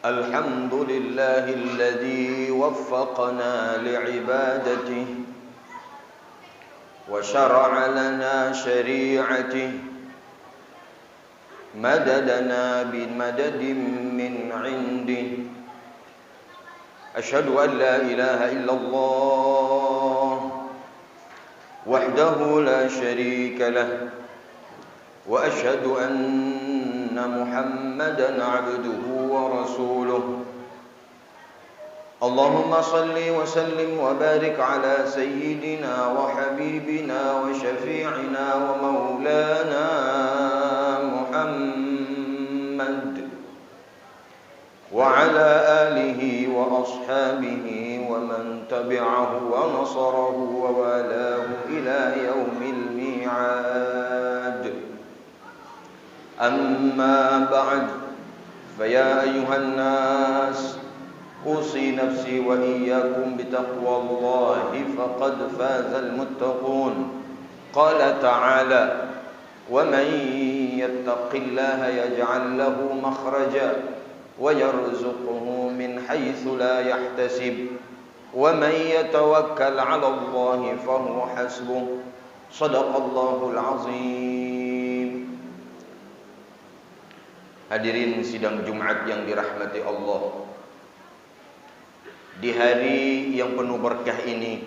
الحمد لله الذي وفقنا لعبادته وشرع لنا شريعته مددنا بمدد من عنده أشهد أن لا إله إلا الله وحده لا شريك له وأشهد أن محمدا عبده ورسوله اللهم صل وسلم وبارك على سيدنا وحبيبنا وشفيعنا ومولانا محمد وعلى آله وأصحابه ومن تبعه ونصره ووالاه إلى يوم الميعاد أما بعد فيا أيها الناس أوصي نفسي وإياكم بتقوى الله فقد فاز المتقون قال تعالى ومن يتق الله يجعل له مخرجا ويرزقه من حيث لا يحتسب ومن يتوكل على الله فهو حسبه صدق الله العظيم. Hadirin sidang Jumat yang dirahmati Allah, di hari yang penuh berkah ini,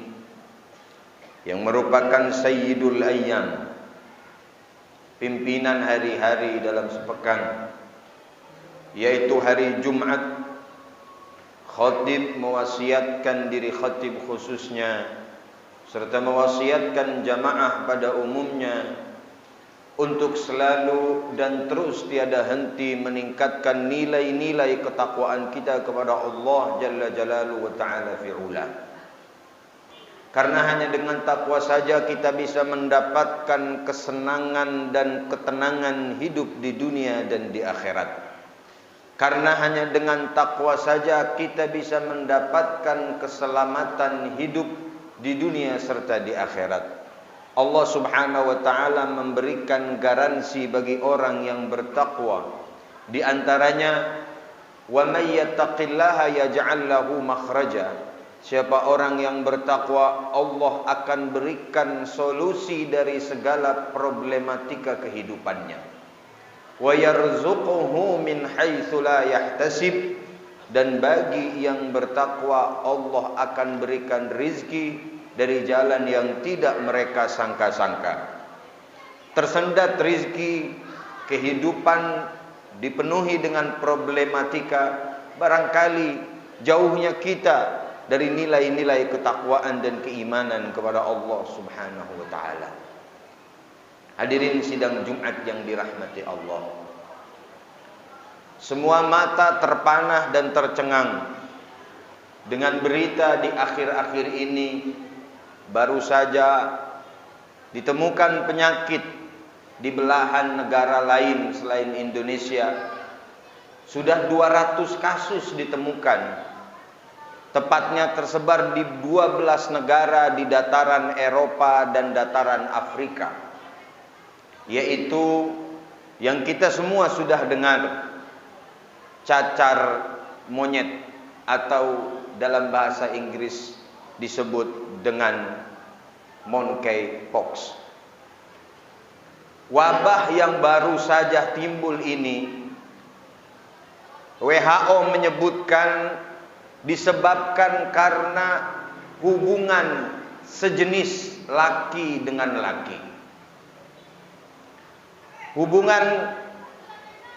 yang merupakan Sayyidul Ayyam, pimpinan hari-hari dalam sepekan, yaitu hari Jumat, khatib mewasiatkan diri khatib khususnya serta mewasiatkan jamaah pada umumnya untuk selalu dan terus tiada henti meningkatkan nilai-nilai ketakwaan kita kepada Allah Jalla Jalaluhu wa Ta'ala fi'ula. Karena hanya dengan takwa saja kita bisa mendapatkan kesenangan dan ketenangan hidup di dunia dan di akhirat. Karena hanya dengan takwa saja kita bisa mendapatkan keselamatan hidup di dunia serta di akhirat. Allah Subhanahu wa Ta'ala memberikan garansi bagi orang yang bertakwa. Di antaranya, wa may yattaqillaha yaj'al lahu makhraja. Siapa orang yang bertakwa, Allah akan berikan solusi dari segala problematika kehidupannya. Wa yarzuquhu min haitsu la yahtasib. Dan bagi yang bertakwa, Allah akan berikan rizki dari jalan yang tidak mereka sangka-sangka. Tersendat rizki, kehidupan dipenuhi dengan problematika, barangkali jauhnya kita dari nilai-nilai ketakwaan dan keimanan kepada Allah Subhanahu wa Ta'ala. Hadirin sidang Jumat yang dirahmati Allah, semua mata terpanah dan tercengang dengan berita di akhir-akhir ini. Baru saja ditemukan penyakit di belahan negara lain selain Indonesia. Sudah 200 kasus ditemukan. Tepatnya tersebar di 12 negara di dataran Eropa dan dataran Afrika. Yaitu yang kita semua sudah dengar, cacar monyet atau dalam bahasa Inggris disebut dengan monkeypox. Wabah yang baru saja timbul ini, WHO menyebutkan disebabkan karena hubungan sejenis laki dengan laki. Hubungan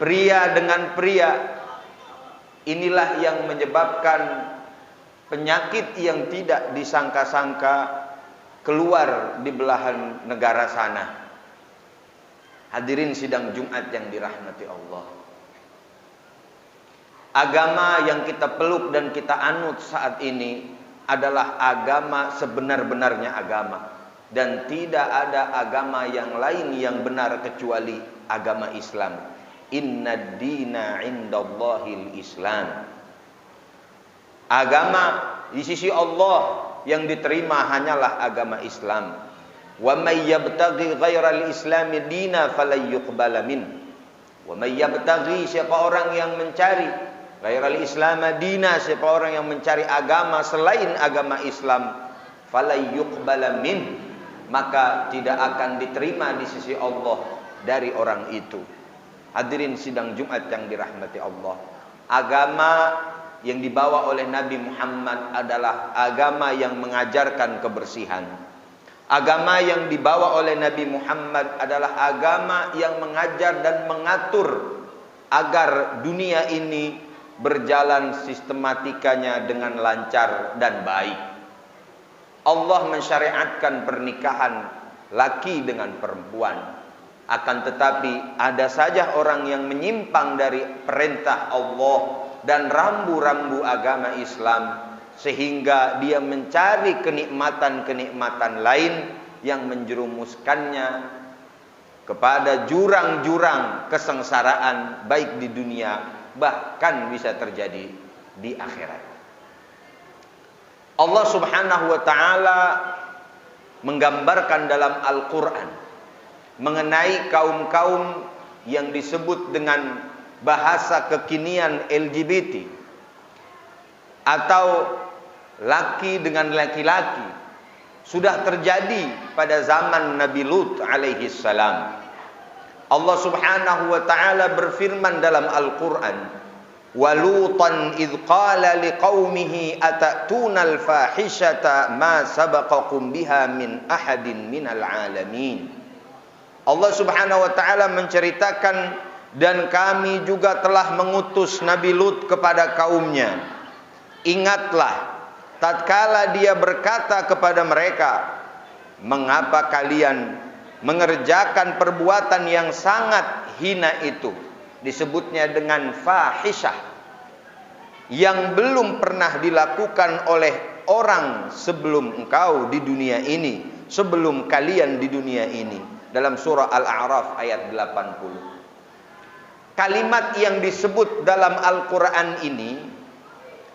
pria dengan pria, inilah yang menyebabkan penyakit yang tidak disangka-sangka keluar di belahan negara sana. Hadirin sidang Jumat yang dirahmati Allah, agama yang kita peluk dan kita anut saat ini adalah agama sebenar-benarnya agama, dan tidak ada agama yang lain yang benar kecuali agama Islam. Inna dina indallahil Islam. Agama di sisi Allah yang diterima hanyalah agama Islam. Wa may yabtaghi ghairal islami dina falan yuqbala min. Wa may yabtaghi, siapa orang yang mencari Ghairal Islam dina, siapa orang yang mencari agama selain agama Islam, fala yuqbala min, maka tidak akan diterima di sisi Allah dari orang itu. Hadirin sidang Jumat yang dirahmati Allah, agama yang dibawa oleh Nabi Muhammad adalah agama yang mengajarkan kebersihan. Agama yang dibawa oleh Nabi Muhammad adalah agama yang mengajar dan mengatur agar dunia ini berjalan sistematikanya dengan lancar dan baik. Allah mensyariatkan pernikahan laki dengan perempuan. Akan tetapi ada saja orang yang menyimpang dari perintah Allah dan rambu-rambu agama Islam, sehingga dia mencari kenikmatan-kenikmatan lain yang menjerumuskannya kepada jurang-jurang kesengsaraan, baik di dunia bahkan bisa terjadi di akhirat. Allah Subhanahu wa taala menggambarkan dalam Al-Qur'an mengenai kaum-kaum yang disebut dengan bahasa kekinian LGBT atau laki dengan laki-laki, sudah terjadi pada zaman Nabi Lut alaihi salam. Allah Subhanahu wa taala berfirman dalam Al-Qur'an, "Wa Lutan idz qala liqaumihi atatuna al-fahishata ma sabaqakum biha min ahadin minal alamin." Allah Subhanahu wa taala menceritakan, dan kami juga telah mengutus Nabi Lut kepada kaumnya. Ingatlah tatkala dia berkata kepada mereka, "Mengapa kalian mengerjakan perbuatan yang sangat hina itu?" Disebutnya dengan fahisyah, yang belum pernah dilakukan oleh orang sebelum engkau di dunia ini, sebelum kalian di dunia ini. Dalam surah Al-A'raf ayat 80. Kalimat yang disebut dalam Al-Quran ini,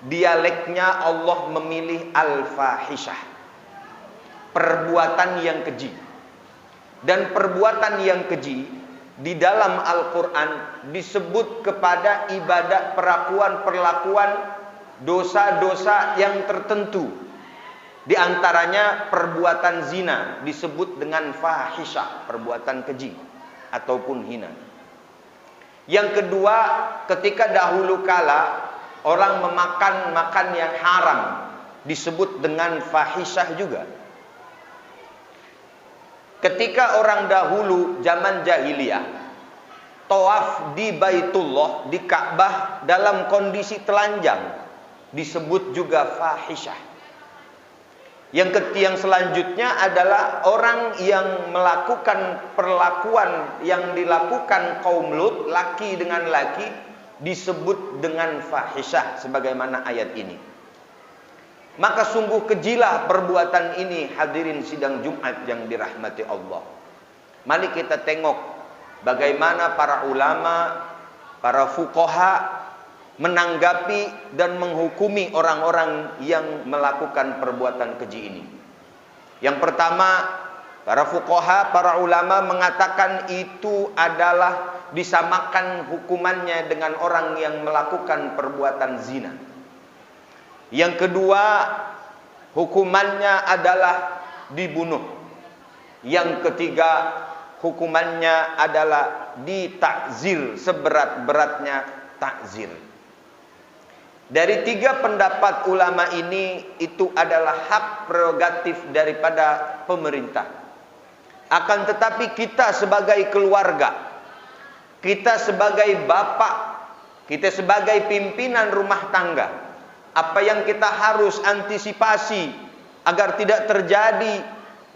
dialeknya Allah memilih al-fahisyah, perbuatan yang keji. Dan perbuatan yang keji di dalam Al-Quran disebut kepada ibadah, perlakuan dosa-dosa yang tertentu. Di antaranya perbuatan zina disebut dengan fahisyah, perbuatan keji ataupun hina. Yang kedua, ketika dahulu kala orang memakan yang haram disebut dengan fahisyah juga. Ketika orang dahulu zaman jahiliyah tawaf di Baitullah, di Ka'bah dalam kondisi telanjang disebut juga fahisyah. Yang selanjutnya adalah orang yang melakukan perlakuan yang dilakukan kaum Lut, laki dengan laki, disebut dengan fahisyah sebagaimana ayat ini. Maka sungguh kejilah perbuatan ini, hadirin sidang Jumat yang dirahmati Allah. Mari kita tengok bagaimana para ulama, para fuqaha menanggapi dan menghukumi orang-orang yang melakukan perbuatan keji ini. Yang pertama, para fuqaha, para ulama mengatakan itu adalah disamakan hukumannya dengan orang yang melakukan perbuatan zina. Yang kedua, hukumannya adalah dibunuh. Yang ketiga, hukumannya adalah ditakzir, seberat-beratnya takzir. Dari tiga pendapat ulama ini, itu adalah hak prerogatif daripada pemerintah. Akan tetapi kita sebagai keluarga, kita sebagai bapak, kita sebagai pimpinan rumah tangga, apa yang kita harus antisipasi agar tidak terjadi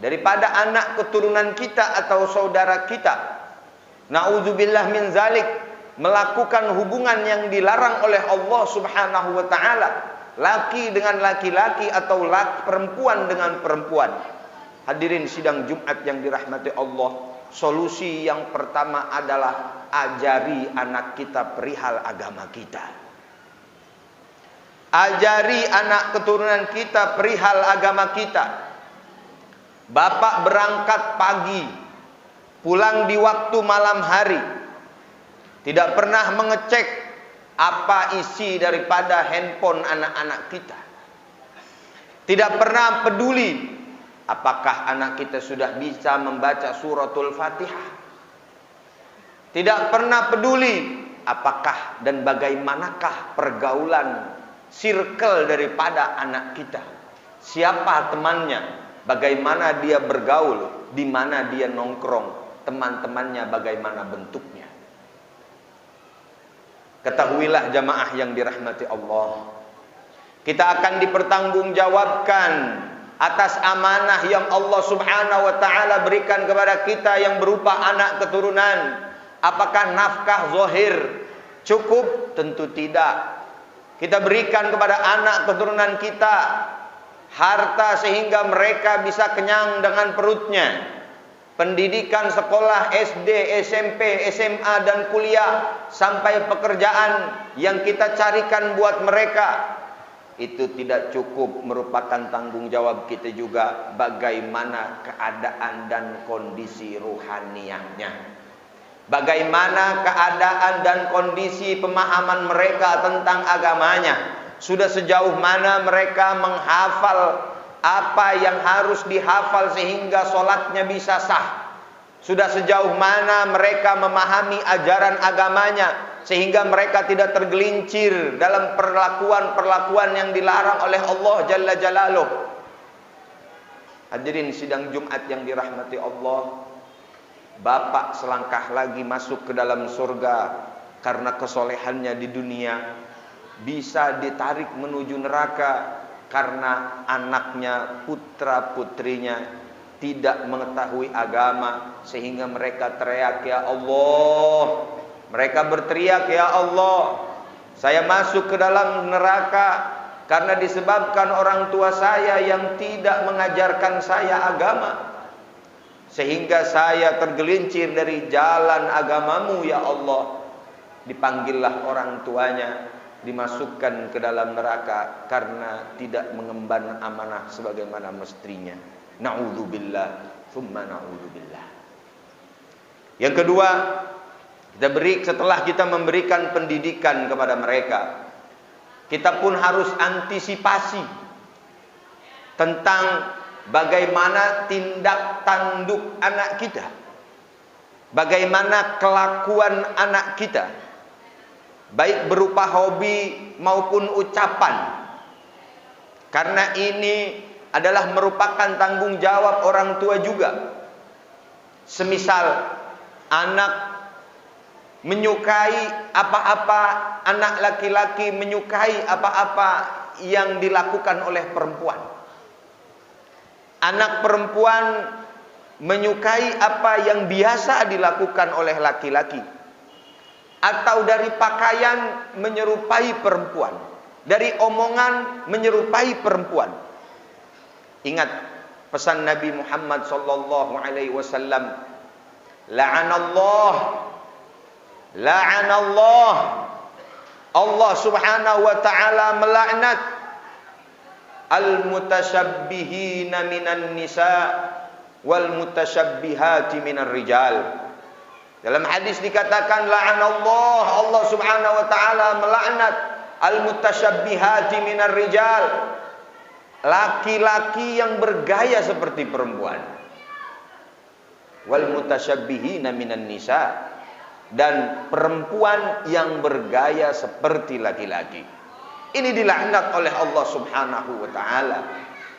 daripada anak keturunan kita atau saudara kita, na'udzubillah min zalik, melakukan hubungan yang dilarang oleh Allah Subhanahu wa taala, laki dengan laki-laki atau perempuan dengan perempuan. Hadirin sidang Jumat yang dirahmati Allah, solusi yang pertama adalah ajari anak kita perihal agama kita. Ajari anak keturunan kita perihal agama kita. Bapak berangkat pagi, pulang di waktu malam hari, tidak pernah mengecek apa isi daripada handphone anak-anak kita. Tidak pernah peduli apakah anak kita sudah bisa membaca suratul Fatihah. Tidak pernah peduli apakah dan bagaimanakah pergaulan circle daripada anak kita. Siapa temannya, bagaimana dia bergaul, di mana dia nongkrong, teman-temannya bagaimana bentuknya. Ketahuilah jamaah yang dirahmati Allah, kita akan dipertanggungjawabkan atas amanah yang Allah Subhanahu wa taala berikan kepada kita yang berupa anak keturunan. Apakah nafkah zahir cukup? Tentu tidak. Kita berikan kepada anak keturunan kita harta sehingga mereka bisa kenyang dengan perutnya. Pendidikan sekolah SD, SMP, SMA dan kuliah sampai pekerjaan yang kita carikan buat mereka, itu tidak cukup. Merupakan tanggung jawab kita juga bagaimana keadaan dan kondisi ruhaniyahnya. Bagaimana keadaan dan kondisi pemahaman mereka tentang agamanya. Sudah sejauh mana mereka menghafal apa yang harus dihafal sehingga sholatnya bisa sah. Sudah sejauh mana mereka memahami ajaran agamanya sehingga mereka tidak tergelincir dalam perlakuan-perlakuan yang dilarang oleh Allah Jalla Jalaluh. Hadirin sidang Jumat yang dirahmati Allah, bapak selangkah lagi masuk ke dalam surga karena kesolehannya di dunia, bisa ditarik menuju neraka karena anaknya, putra putrinya tidak mengetahui agama sehingga mereka teriak, ya Allah. Mereka berteriak, ya Allah, saya masuk ke dalam neraka karena disebabkan orang tua saya yang tidak mengajarkan saya agama, sehingga saya tergelincir dari jalan agamamu, ya Allah. Dipanggillah orang tuanya, dimasukkan ke dalam neraka karena tidak mengemban amanah sebagaimana mestinya. Na'udzubillah, tsumma na'udzubillah. Yang kedua, setelah kita memberikan pendidikan kepada mereka, kita pun harus antisipasi tentang bagaimana tindak tanduk anak kita, bagaimana kelakuan anak kita, baik berupa hobi maupun ucapan. Karena ini adalah merupakan tanggung jawab orang tua juga. Semisal anak menyukai apa-apa, anak laki-laki menyukai apa-apa yang dilakukan oleh perempuan. Anak perempuan menyukai apa yang biasa dilakukan oleh laki-laki. Atau dari pakaian menyerupai perempuan, dari omongan menyerupai perempuan. Ingat pesan Nabi Muhammad sallallahu alaihi wasallam, la'anallah, Allah Subhanahu wa taala melaknat al-mutasyabbihin minan nisa wal mutasyabbihati minar rijal. Dalam hadis dikatakan la'anallah, Allah Subhanahu wa taala melaknat al-mutasyabbihati minar rijal, laki-laki yang bergaya seperti perempuan, wal mutasyabbihin minan nisa, dan perempuan yang bergaya seperti laki-laki. Ini dilaknat oleh Allah Subhanahu wa taala,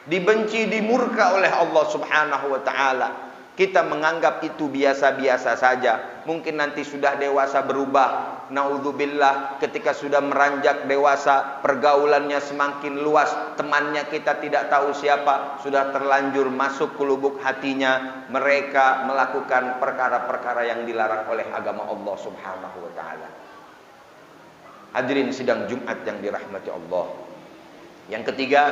dibenci, dimurka oleh Allah Subhanahu wa taala. Kita menganggap itu biasa-biasa saja. Mungkin nanti sudah dewasa berubah. Naudzubillah, ketika sudah meranjak dewasa, pergaulannya semakin luas, temannya kita tidak tahu siapa, sudah terlanjur masuk ke lubuk hatinya, mereka melakukan perkara-perkara yang dilarang oleh agama Allah Subhanahu wa taala. Hadirin sidang Jumat yang dirahmati Allah. Yang ketiga,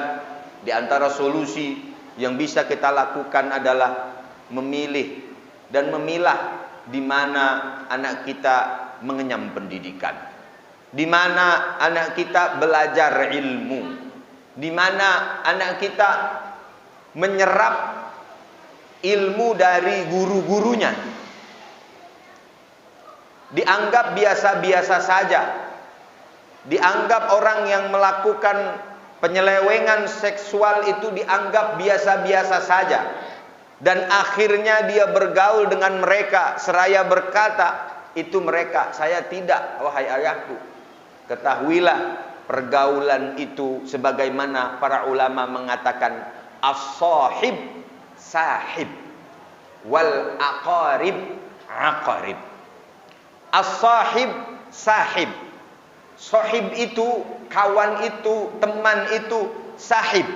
di antara solusi yang bisa kita lakukan adalah memilih dan memilah di mana anak kita mengenyam pendidikan, di mana anak kita belajar ilmu, di mana anak kita menyerap ilmu dari guru-gurunya. Dianggap biasa-biasa saja, Dianggap orang yang melakukan penyelewengan seksual itu dianggap biasa-biasa saja. Dan akhirnya dia bergaul dengan mereka seraya berkata, itu mereka, saya tidak, wahai ayahku. Ketahuilah, pergaulan itu sebagaimana para ulama mengatakan, as-sahib sahib wal aqarib aqarib. As-sahib sahib. Sahib itu, kawan itu, teman itu, sahib.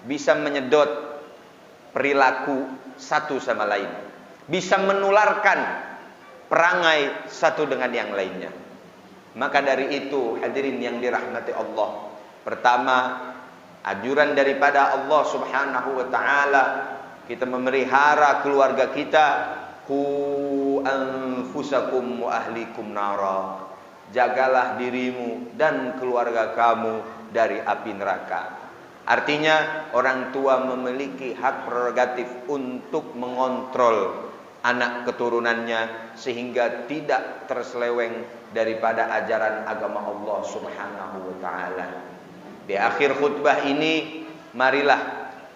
Bisa menyedot perilaku satu sama lain. Bisa menularkan perangai satu dengan yang lainnya. Maka dari itu, hadirin yang dirahmati Allah, pertama, anjuran daripada Allah Subhanahu wa taala, kita memelihara keluarga kita. Qu anfusakum wa ahlikum nara. Jagalah dirimu dan keluarga kamu dari api neraka. Artinya orang tua memiliki hak prerogatif untuk mengontrol anak keturunannya sehingga tidak terseleweng daripada ajaran agama Allah Subhanahu wa taala. Di akhir khutbah ini, marilah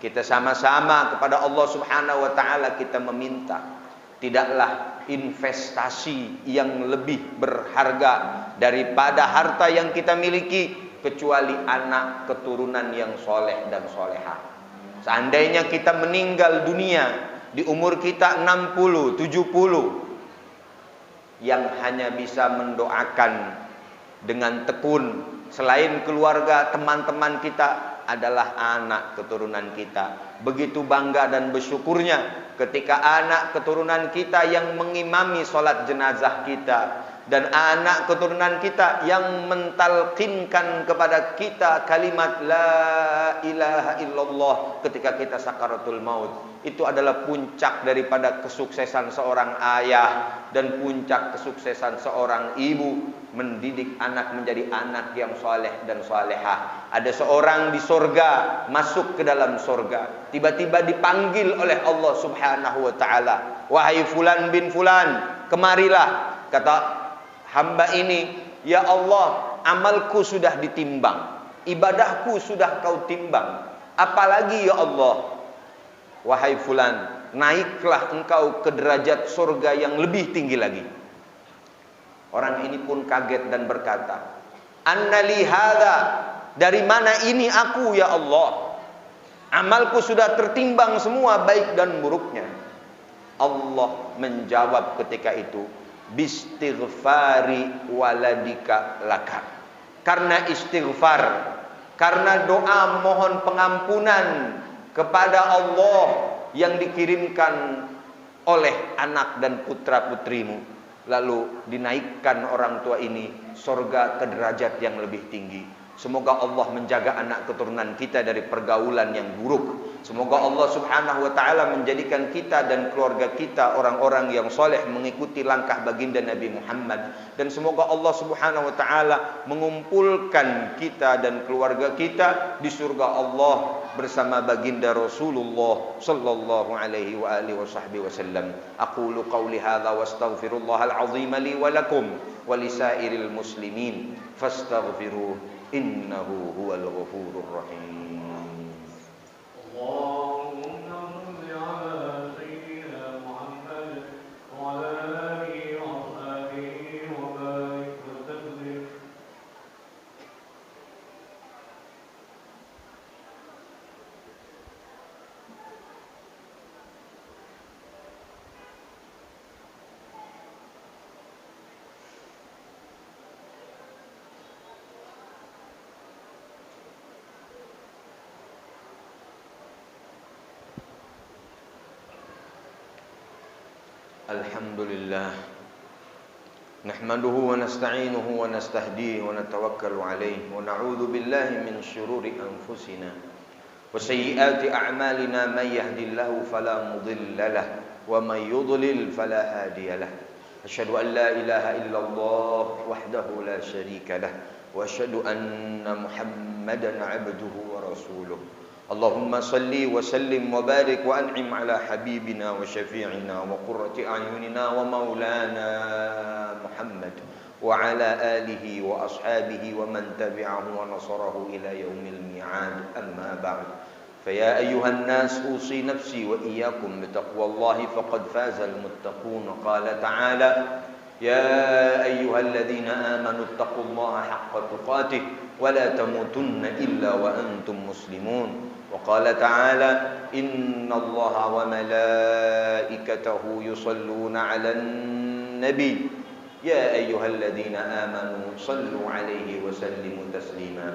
kita sama-sama kepada Allah Subhanahu wa taala kita meminta, tidaklah investasi yang lebih berharga daripada harta yang kita miliki kecuali anak keturunan yang soleh dan solehah. Seandainya kita meninggal dunia di umur kita 60, 70, yang hanya bisa mendoakan dengan tekun selain keluarga, teman-teman kita adalah anak keturunan kita. Begitu bangga dan bersyukurnya ketika anak keturunan kita yang mengimami sholat jenazah kita, dan anak keturunan kita yang mentalqinkan kepada kita kalimat la ilaha illallah ketika kita sakaratul maut. Itu adalah puncak daripada kesuksesan seorang ayah dan puncak kesuksesan seorang ibu, mendidik anak menjadi anak yang soleh dan solehah. Ada seorang di sorga, masuk ke dalam sorga, tiba-tiba dipanggil oleh Allah Subhanahu wa ta'ala, wahai fulan bin fulan, kemarilah. Kata hamba ini, ya Allah, amalku sudah ditimbang, ibadahku sudah kau timbang, apalagi ya Allah. Wahai fulan, naiklah engkau ke derajat surga yang lebih tinggi lagi. Orang ini pun kaget dan berkata, annali hadza, dari mana ini aku ya Allah? Amalku sudah tertimbang semua baik dan buruknya. Allah menjawab ketika itu, bistighfari waladika laka. Karena istighfar, karena doa mohon pengampunan kepada Allah yang dikirimkan oleh anak dan putra putrimu, lalu dinaikkan orang tua ini surga ke derajat yang lebih tinggi. Semoga Allah menjaga anak keturunan kita dari pergaulan yang buruk. Semoga Allah Subhanahu wa ta'ala menjadikan kita dan keluarga kita orang-orang yang soleh mengikuti langkah baginda Nabi Muhammad. Dan semoga Allah Subhanahu wa ta'ala mengumpulkan kita dan keluarga kita di surga Allah bersama baginda Rasulullah sallallahu alaihi wa alihi wasallam. Aqulu qawli hadza wa astaghfirullahal azim li wa lakum wa lisairil muslimin fastaghfiruh. Innahu huwal ghafurur rahim. Allahumma salli ala sayyidina Muhammad wa ala alihi wa sahbihi wa barik wa sallim. Alhamdulillah, nahmaduhu wa nasta'inuhu wa nastahdihi wa natawakkalu alayhi wa na'udzu billahi min shururi anfusina wa sayyiati a'malina. Man yahdihillahu fala mudilla lahu wa man yudlil fala hadiya lahu. Asyhadu an la ilaha illallah wahdahu la syarika lahu wa asyhadu anna Muhammadan 'abduhu wa rasuluh. Allahumma salli wa sallim wa barik wa an'im ala habibina wa syafi'ina wa qurrati a'yunina wa maulana Muhammad وعلى آله وأصحابه ومن تبعه ونصره إلى يوم الميعاد. أما بعد، فيا أيها الناس أوصي نفسي وإياكم بتقوى الله فقد فاز المتقون. قال تعالى: يا أيها الذين آمنوا اتقوا الله حق تقاته ولا تموتن إلا وأنتم مسلمون. وقال تعالى: إن الله وملائكته يصلون على النبي يا أيها الذين آمنوا صلوا عليه وسلموا تسليما.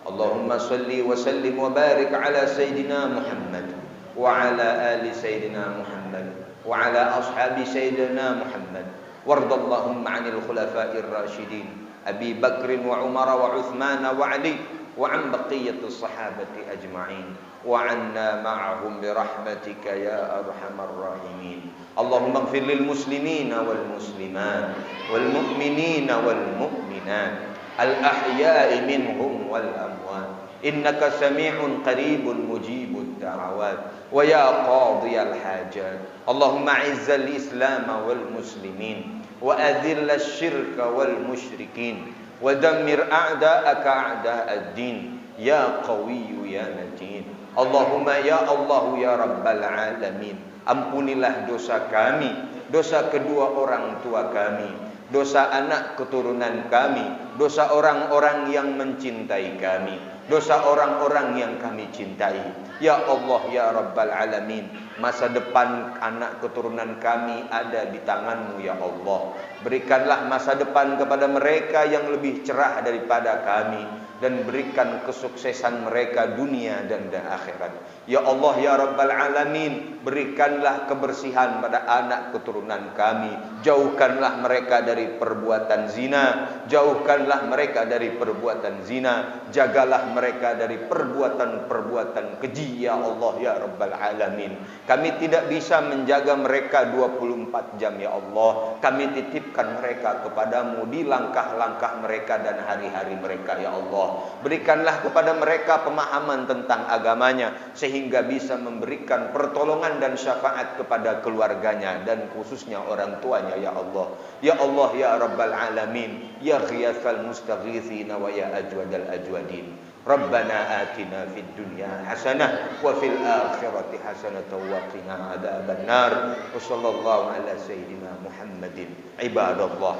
اللهم صل وسلم وبارك على سيدنا محمد وعلى آل سيدنا محمد وعلى أصحاب سيدنا محمد، وارض اللهم عن الخلفاء الراشدين أبي بكر وعمر وعثمان وعلي وعن بقية الصحابة أجمعين وعنا معهم برحمتك يا أرحم الراحمين. اللهم اغفر للمسلمين والمسلمات والمؤمنين والمؤمنات الأحياء منهم والأموات إنك سميع قريب مجيب الدعوات ويا قاضي الحاجات. اللهم أعز الإسلام والمسلمين وأذل الشرك والمشركين ودمر أعداءك أعداء الدين يا قوي يا متين. اللهم يا الله يا رب العالمين، ampunilah dosa kami, dosa kedua orang tua kami, dosa anak keturunan kami, dosa orang-orang yang mencintai kami, dosa orang-orang yang kami cintai. Ya Allah ya Rabbal Alamin, masa depan anak keturunan kami ada di tangan-Mu ya Allah. Berikanlah masa depan kepada mereka yang lebih cerah daripada kami, dan berikan kesuksesan mereka dunia dan akhirat. Ya Allah ya Rabbal Alamin, berikanlah kebersihan pada anak keturunan kami. Jauhkanlah mereka dari perbuatan zina, jauhkanlah mereka dari perbuatan zina, jagalah mereka dari perbuatan-perbuatan keji ya Allah ya Rabbal Alamin. Kami tidak bisa menjaga mereka 24 jam ya Allah. Kami titipkan mereka kepadamu di langkah-langkah mereka dan hari-hari mereka ya Allah. Berikanlah kepada mereka pemahaman tentang agamanya sehingga bisa memberikan pertolongan dan syafaat kepada keluarganya dan khususnya orang tuanya ya Allah. Ya Allah ya Rabbal Alamin, ya Ghiyathal Mustaghithina wa ya Ajwadal Ajwadin. Rabbana atina fid dunya hasanah wa fil akhirati hasanah wa qina adzaban nar. Wa sallallahu ala sayyidina Muhammadin. Ibadallah,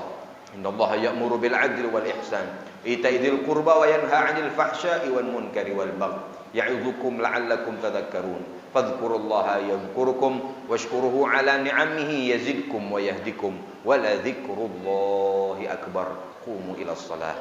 innallaha ya'muru bil 'adli wal ihsan, ita'i dzil qurba wa yanha 'anil fahsya'i wal munkari wal baghi. Ya'idzukum la'allakum tadhakkarun. Fadhkurullaha yadhkurkum washkuruhu 'ala ni'amihi yazidkum wa yahdikum wa la dzikrullahi akbar. Qumu ila shalah.